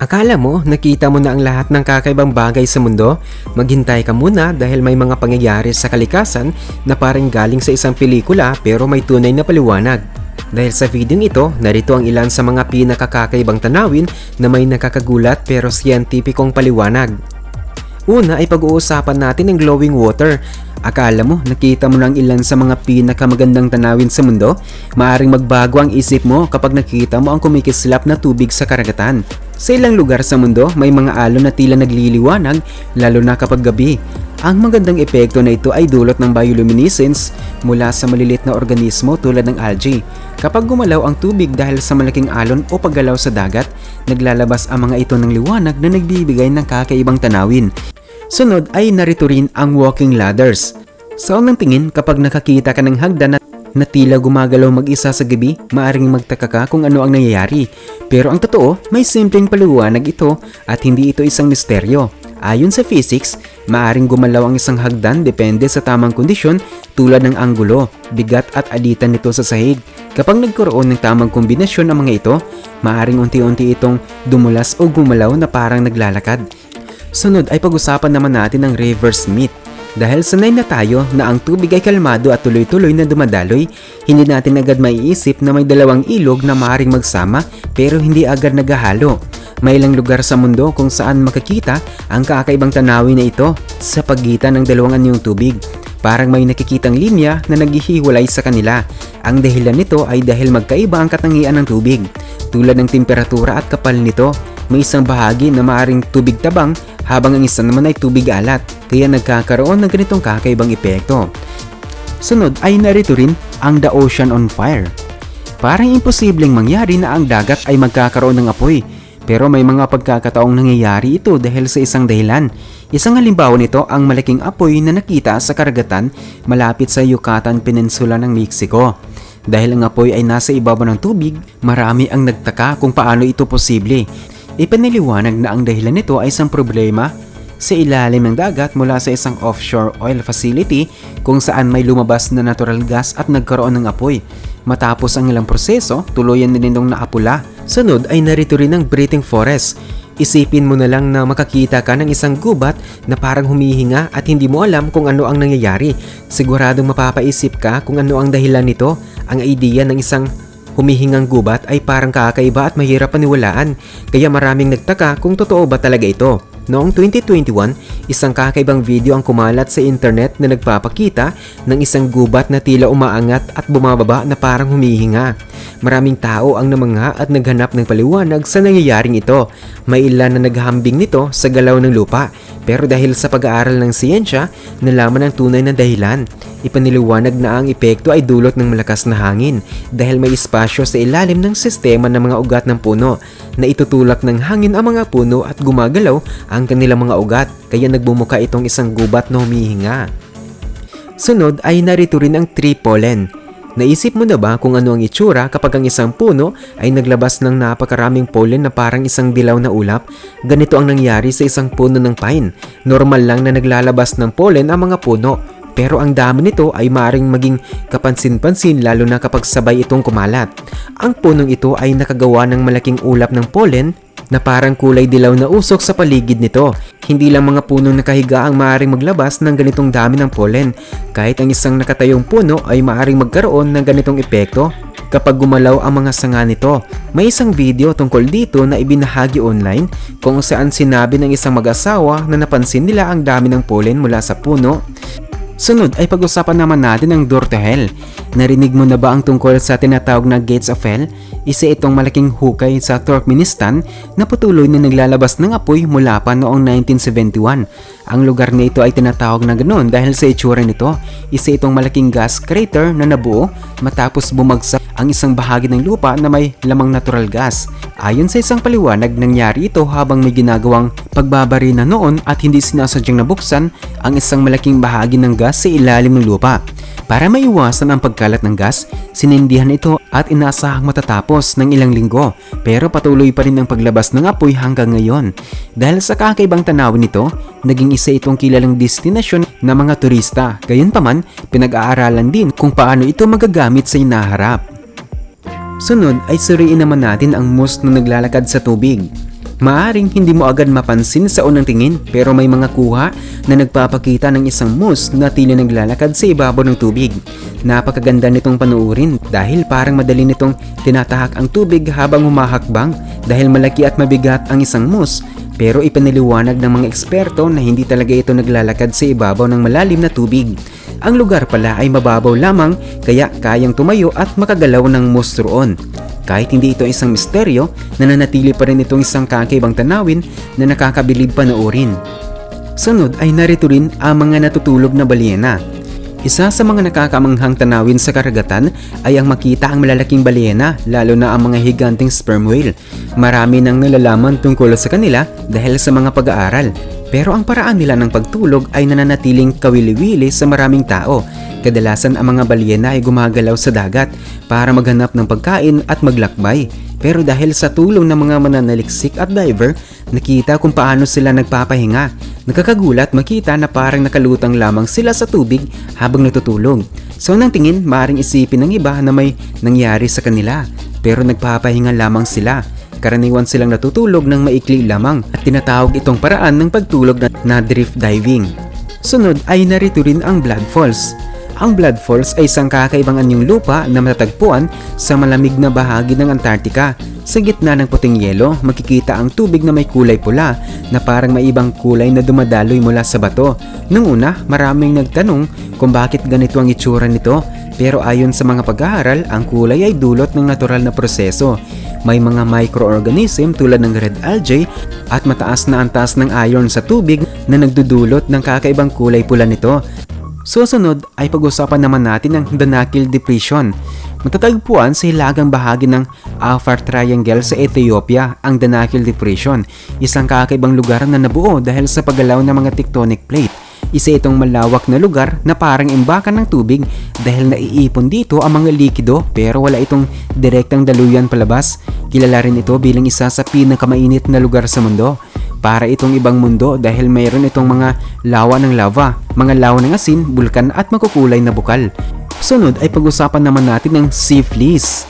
Akala mo nakita mo na ang lahat ng kakaibang bagay sa mundo? Maghintay ka muna dahil may mga pangyayari sa kalikasan na parang galing sa isang pelikula pero may tunay na paliwanag. Dahil sa video ito, narito ang ilan sa mga pinakakakaibang tanawin na may nakakagulat pero siyentipikong paliwanag. Una ay pag-uusapan natin ang glowing water. Akala mo nakita mo ng ilan sa mga pinakamagandang tanawin sa mundo? Maaring magbago ang isip mo kapag nakita mo ang kumikislap na tubig sa karagatan. Sa ilang lugar sa mundo, may mga alon na tila nagliliwanag lalo na kapag gabi. Ang magandang epekto na ito ay dulot ng bioluminescence mula sa maliliit na organismo tulad ng algae. Kapag gumalaw ang tubig dahil sa malaking alon o paggalaw sa dagat, naglalabas ang mga ito ng liwanag na nagbibigay ng kakaibang tanawin. Sunod ay narito rin ang walking ladders. Sa unang tingin, kapag nakakita ka ng hagdan na tila gumagalaw mag-isa sa gabi, maaring magtaka ka kung ano ang nangyayari. Pero ang totoo, may simpleng paliwanag ito at hindi ito isang misteryo. Ayon sa physics, maaring gumalaw ang isang hagdan depende sa tamang kondisyon tulad ng anggulo, bigat at alitan nito sa sahig. Kapag nagkaroon ng tamang kombinasyon ng mga ito, maaring unti-unti itong dumulas o gumalaw na parang naglalakad. Sunod ay pag-usapan naman natin ang reverse myth. Dahil sanay na tayo na ang tubig ay kalmado at tuloy-tuloy na dumadaloy, hindi natin agad maiisip na may dalawang ilog na maaaring magsama pero hindi agad naghahalo. May ilang lugar sa mundo kung saan makikita ang kakaibang tanawin na ito sa pagitan ng dalawang anyong tubig. Parang may nakikitang linya na naghihiwalay sa kanila. Ang dahilan nito ay dahil magkaiba ang katangian ng tubig. Tulad ng temperatura at kapal nito, may isang bahagi na maaaring tubig tabang habang ang isa naman ay tubig alat, kaya nagkakaroon ng ganitong kakaibang epekto. Sunod ay narito rin ang the ocean on fire. Parang imposibleng mangyari na ang dagat ay magkakaroon ng apoy, pero may mga pagkakataong nangyayari ito dahil sa isang dahilan. Isang halimbawa nito ang malaking apoy na nakita sa karagatan malapit sa Yucatan Peninsula ng Mexico. Dahil ang apoy ay nasa ibabaw ng tubig, marami ang nagtaka kung paano ito posible. Ipinaliwanag na ang dahilan nito ay isang problema sa ilalim ng dagat mula sa isang offshore oil facility kung saan may lumabas na natural gas at nagkaroon ng apoy. Matapos ang ilang proseso, tuluyan din itong naapula. Sunod ay narito rin ang breathing forest. Isipin mo na lang na makakita ka ng isang gubat na parang humihinga at hindi mo alam kung ano ang nangyayari. Siguradong mapapaisip ka kung ano ang dahilan nito. Ang idea ng isang humihingang gubat ay parang kakaiba at mahirap paniwalaan, kaya maraming nagtaka kung totoo ba talaga ito. Noong 2021, isang kakaibang video ang kumalat sa internet na nagpapakita ng isang gubat na tila umaangat at bumababa na parang humihinga. Maraming tao ang namangha at naghanap ng paliwanag sa nangyayaring ito. May ilan na naghahambing nito sa galaw ng lupa, pero dahil sa pag-aaral ng siyensya, nalaman ang tunay na dahilan. Ipaniliwanag na ang epekto ay dulot ng malakas na hangin dahil may espasyo sa ilalim ng sistema ng mga ugat ng puno na itutulak ng hangin ang mga puno at gumagalaw ang kanilang mga ugat, kaya nagbumuka itong isang gubat na humihinga. Sunod ay narito rin ang tree pollen. Naisip mo na ba kung ano ang itsura kapag ang isang puno ay naglabas ng napakaraming pollen na parang isang dilaw na ulap? Ganito ang nangyari sa isang puno ng pine. Normal lang na naglalabas ng pollen ang mga puno, pero ang dami nito ay maaaring maging kapansin-pansin lalo na kapag sabay itong kumalat. Ang punong ito ay nakagawa ng malaking ulap ng pollen na parang kulay dilaw na usok sa paligid nito. Hindi lang mga punong nakahiga ang maaaring maglabas ng ganitong dami ng pollen. Kahit ang isang nakatayong puno ay maaaring magkaroon ng ganitong epekto kapag gumalaw ang mga sanga nito. May isang video tungkol dito na ibinahagi online kung saan sinabi ng isang mag-asawa na napansin nila ang dami ng pollen mula sa puno. Sunod ay pag-usapan naman natin ang door to hell. Narinig mo na ba ang tungkol sa tinatawag na Gates of Hell? Isa itong malaking hukay sa Turkmenistan na patuloy na naglalabas ng apoy mula pa noong 1971. Ang lugar na ito ay tinatawag na ganoon dahil sa itsura nito. Isa itong malaking gas crater na nabuo matapos bumagsak ang isang bahagi ng lupa na may lamang natural gas. Ayon sa isang paliwanag, nangyari ito habang may ginagawang pagbabarina noon at hindi sinasadyang nabuksan ang isang malaking bahagi ng gas sa ilalim ng lupa. Para maiwasan ang pagkalat ng gas, sinindihan ito at inaasahang matatapos ng ilang linggo, pero patuloy pa rin ang paglabas ng apoy hanggang ngayon. Dahil sa kakaibang tanawin nito, naging isa itong kilalang destinasyon ng mga turista. Gayunpaman, pinag-aaralan din kung paano ito magagamit sa hinaharap. Sunod ay suriin naman natin ang moose na naglalakad sa tubig. Maaring hindi mo agad mapansin sa unang tingin, pero may mga kuha na nagpapakita ng isang moose na tila naglalakad sa ibabaw ng tubig. Napakaganda nitong panuurin dahil parang madali nitong tinatahak ang tubig habang humahakbang dahil malaki at mabigat ang isang moose. Pero ipinaliwanag ng mga eksperto na hindi talaga ito naglalakad sa ibabaw ng malalim na tubig. Ang lugar pala ay mababaw lamang kaya kayang tumayo at makagalaw ng moose roon. Kahit hindi ito isang misteryo, nananatili pa rin itong isang kakaibang tanawin na nakakabilib panoorin. Sunod ay narito rin ang mga natutulog na balyena. Isa sa mga nakakamanghang tanawin sa karagatan ay ang makita ang malalaking balyena, lalo na ang mga higanteng sperm whale. Marami nang nalalaman tungkol sa kanila dahil sa mga pag-aaral. Pero ang paraan nila ng pagtulog ay nananatiling kawili-wili sa maraming tao. Kadalasan ang mga balyena ay gumagalaw sa dagat para maghanap ng pagkain at maglakbay. Pero dahil sa tulong ng mga mananaliksik at diver, nakita kung paano sila nagpapahinga. Nakakagulat makita na parang nakalutang lamang sila sa tubig habang natutulog. So nang tingin, maaaring isipin ng iba na may nangyari sa kanila. Pero nagpapahinga lamang sila. Karaniwan silang natutulog ng maikli lamang at tinatawag itong paraan ng pagtulog na drift diving. Sunod ay narito rin ang Blood Falls. Ang Blood Falls ay isang kakaibang anyong lupa na matatagpuan sa malamig na bahagi ng Antarctica. Sa gitna ng puting yelo, makikita ang tubig na may kulay pula na parang may ibang kulay na dumadaloy mula sa bato. Nung una, maraming nagtanong kung bakit ganito ang itsura nito. Pero ayon sa mga pag-aaral, ang kulay ay dulot ng natural na proseso. May mga microorganism tulad ng red algae at mataas na antas ng iron sa tubig na nagdudulot ng kakaibang kulay pula nito. Susunod ay pag-usapan naman natin ang Danakil Depression. Matatagpuan sa hilagang bahagi ng Afar Triangle sa Ethiopia ang Danakil Depression, isang kakaibang lugar na nabuo dahil sa paggalaw ng mga tectonic plate. Isa itong malawak na lugar na parang imbakan ng tubig dahil naiipon dito ang mga likido pero wala itong direktang daluyan palabas. Kilala rin ito bilang isa sa pinakamainit na lugar sa mundo. Para itong ibang mundo dahil mayroon itong mga lawa ng lava, mga lawa ng asin, bulkan at makukulay na bukal. Sunod ay pag-usapan naman natin ng sea fleas.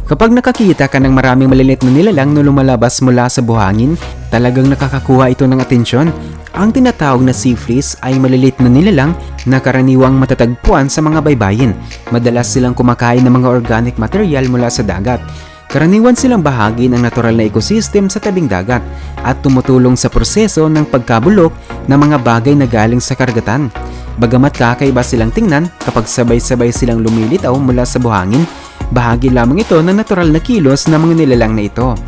Kapag nakakita ka ng maraming maliliit na nilalang na lumalabas mula sa buhangin, talagang nakakakuha ito ng atensyon. Ang tinatawag na sea fleas ay maliliit na nilalang na karaniwang matatagpuan sa mga baybayin. Madalas silang kumakain ng mga organic material mula sa dagat. Karaniwan silang bahagi ng natural na ecosystem sa tabing dagat at tumutulong sa proseso ng pagkabulok ng mga bagay na galing sa karagatan. Bagamat kakaiba silang tingnan kapag sabay-sabay silang lumilitaw mula sa buhangin, bahagi lamang ito ng natural na kilos ng mga nilalang na ito.